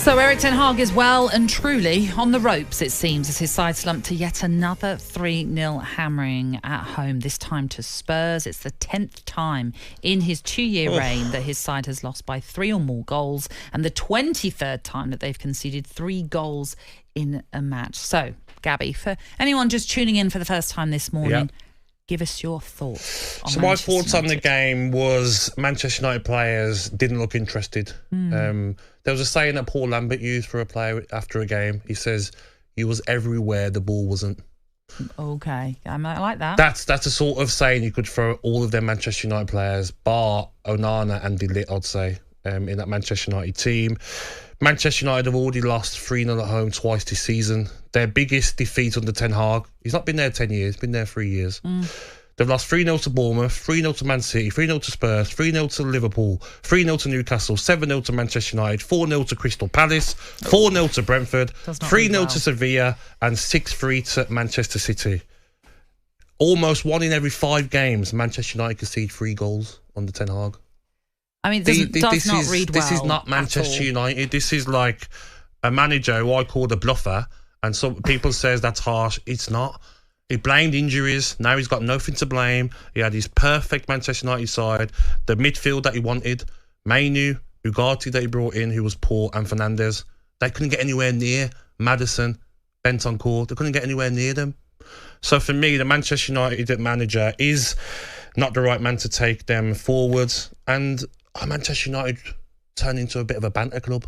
So Erik ten Hag is well and truly on the ropes, it seems, as his side slumped to yet another 3-0 hammering at home, this time to Spurs. It's the 10th time in his 2-year reign that his side has lost by 3 or more goals, and the 23rd time that they've conceded 3 goals in a match. So, Gabby, for anyone just tuning in for the first time this morning, give us your thoughts on Manchester my thoughts United. on the game was Manchester United players didn't look interested. There was a saying that Paul Lambert used for a player after a game. He says, "You was everywhere, the ball wasn't." Okay, I like that. That's a sort of saying you could throw all of them Manchester United players, bar Onana and De Ligt, I'd say, in that Manchester United team. Manchester United have already lost 3-0 at home twice this season. Their biggest defeat under Ten Hag. He's not been there 10 years, been there 3 years. They've lost 3-0 to Bournemouth, 3-0 to Man City, 3-0 to Spurs, 3-0 to Liverpool, 3-0 to Newcastle, 7-0 to Manchester United, 4-0 to Crystal Palace, 4-0 to Brentford, 3-0 to Sevilla, and 6-3 to Manchester City. Almost 1 in every 5 games, Manchester United concede 3 goals under Ten Hag. I mean, it does not read well. This is not Manchester United. This is like a manager who I call a bluffer, and some people says that's harsh. It's not. He blamed injuries. Now he's got nothing to blame. He had his perfect Manchester United side, the midfield that he wanted, Mainu, Ugarte that he brought in, who was poor, and Fernandes. They couldn't get anywhere near Maddison, Bentancur. They couldn't get anywhere near them. So for me, the Manchester United manager is not the right man to take them forwards. And Manchester United turned into a bit of a banter club.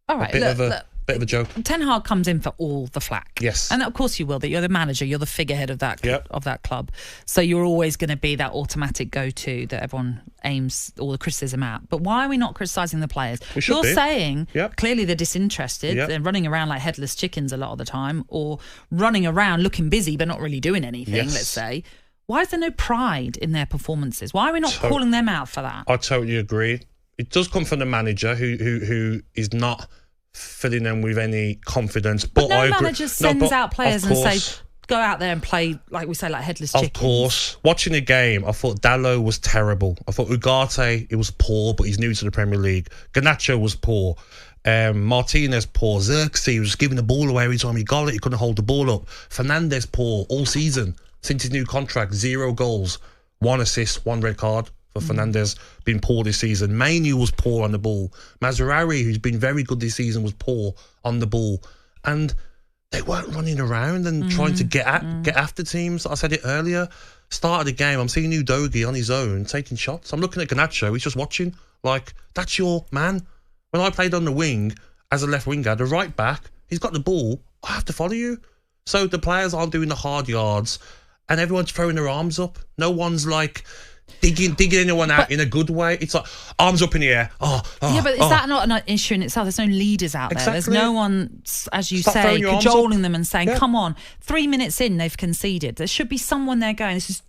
All right, Bit of a joke. Ten Hag comes in for all the flack. Yes. And of course you will. That you're the manager, you're the figurehead of that club. So you're always going to be that automatic go-to that everyone aims all the criticism at. But why are we not criticising the players? You're saying clearly they're disinterested. They're running around like headless chickens a lot of the time, or running around looking busy but not really doing anything, let's say. Why is there no pride in their performances? Why are we not calling them out for that? I totally agree. It does come from the manager who is not filling them with any confidence. But no manager sends out players and say, go out there and play, like we say, like headless chickens. Of course. Watching the game, I thought Dalot was terrible. I thought Ugarte, it was poor, but he's new to the Premier League. Garnacho was poor. Martinez poor. Xerxes was giving the ball away every time he got it. He couldn't hold the ball up. Fernandes poor all season. Since his new contract, 0 goals, 1 assist, 1 red card. Fernandes been poor this season. Mainu was poor on the ball. Mazraoui, who's been very good this season, was poor on the ball. And they weren't running around and trying to get after teams. I said it earlier. Start of the game, I'm seeing Udogie on his own taking shots. I'm looking at Garnacho. He's just watching. Like, that's your man. When I played on the wing as a left winger, the right back, he's got the ball. I have to follow you. So the players aren't doing the hard yards, and everyone's throwing their arms up. No one's like digging anyone out in a good way. It's like arms up in the air. Yeah, but is that not an issue in itself? There's no leaders out there. There's no one, as you say, cajoling them and saying, come on, 3 minutes in, they've conceded. There should be someone there going, this is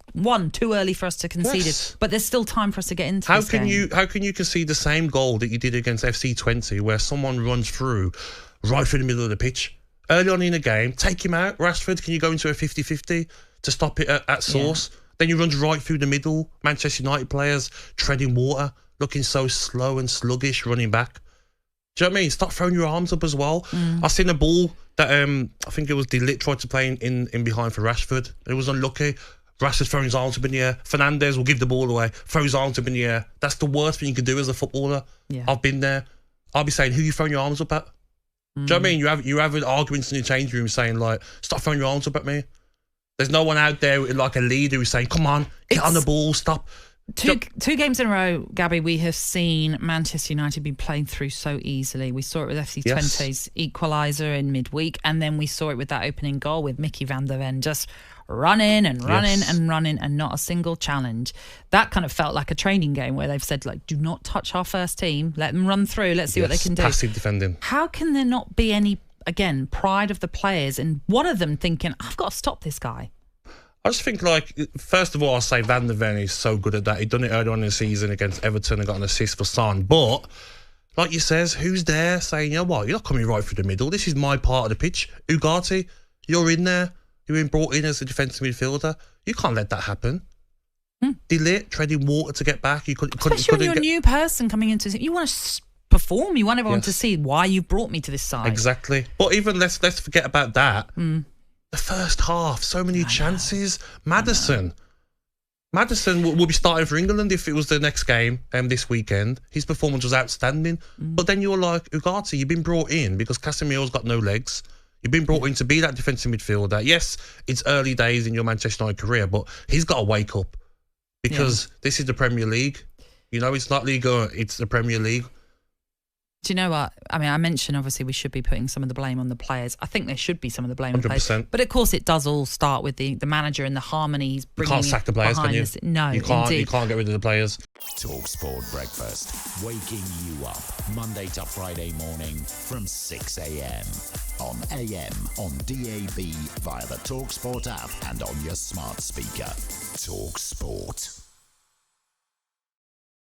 too early for us to concede it, but there's still time for us to get into this game. How can you concede the same goal that you did against FC 20, where someone runs right through the middle of the pitch? Early on in the game, take him out. Rashford, can you go into a 50-50 to stop it at source? Then he runs right through the middle. Manchester United players treading water, looking so slow and sluggish, running back. Do you know what I mean? Stop throwing your arms up as well. I seen a ball that I think it was De Ligt tried to play in behind for Rashford. It was unlucky. Rashford throwing his arms up in the air. Fernandes will give the ball away, throw his arms up in the air. That's the worst thing you can do as a footballer. I've been there. I'll be saying, who are you throwing your arms up at? Do you know what I mean? You have arguments in the change room saying, like, stop throwing your arms up at me. There's no one out there like a leader who's saying, come on, get on the ball, stop. Two games in a row, Gabby, we have seen Manchester United be played through so easily. We saw it with FC 20's equaliser in midweek, and then we saw it with that opening goal with Mickey van der Ven just running and running and not a single challenge. That kind of felt like a training game where they've said, like, do not touch our first team. Let them run through. Let's see what they can do. Passive defending. How can there not be any, again, pride of the players and one of them thinking, I've got to stop this guy? I just think, like, first of all, I'll say Van der Ven is so good at that. He'd done it earlier on in the season against Everton and got an assist for Son. But, like you says, who's there saying, you know what, you're not coming right through the middle. This is my part of the pitch. Ugarte, you're in there. You've been brought in as a defensive midfielder. You can't let that happen. De Ligt treading water to get back. Especially when you're a new person coming into it. You want to perform. You want everyone to see why you brought me to this side. Exactly. But even let's forget about that. The first half, so many chances. Maddison will be starting for England if it was the next game this weekend. His performance was outstanding. But then you're like, Ugarte, you've been brought in because Casemiro's got no legs. You've been brought in to be that defensive midfielder. Yes, it's early days in your Manchester United career, but he's got to wake up because this is the Premier League. You know, it's not Liga, it's the Premier League. Do you know what? I mean, I mentioned obviously we should be putting some of the blame on the players. I think there should be some of the blame on the players. But of course, it does all start with the manager and the harmony he's bringing. You can't sack the players, can you? No, you can't. Indeed. You can't get rid of the players. talkSPORT Breakfast, waking you up Monday to Friday morning from 6 a.m. on AM, on DAB, via the talkSPORT app and on your smart speaker. talkSPORT.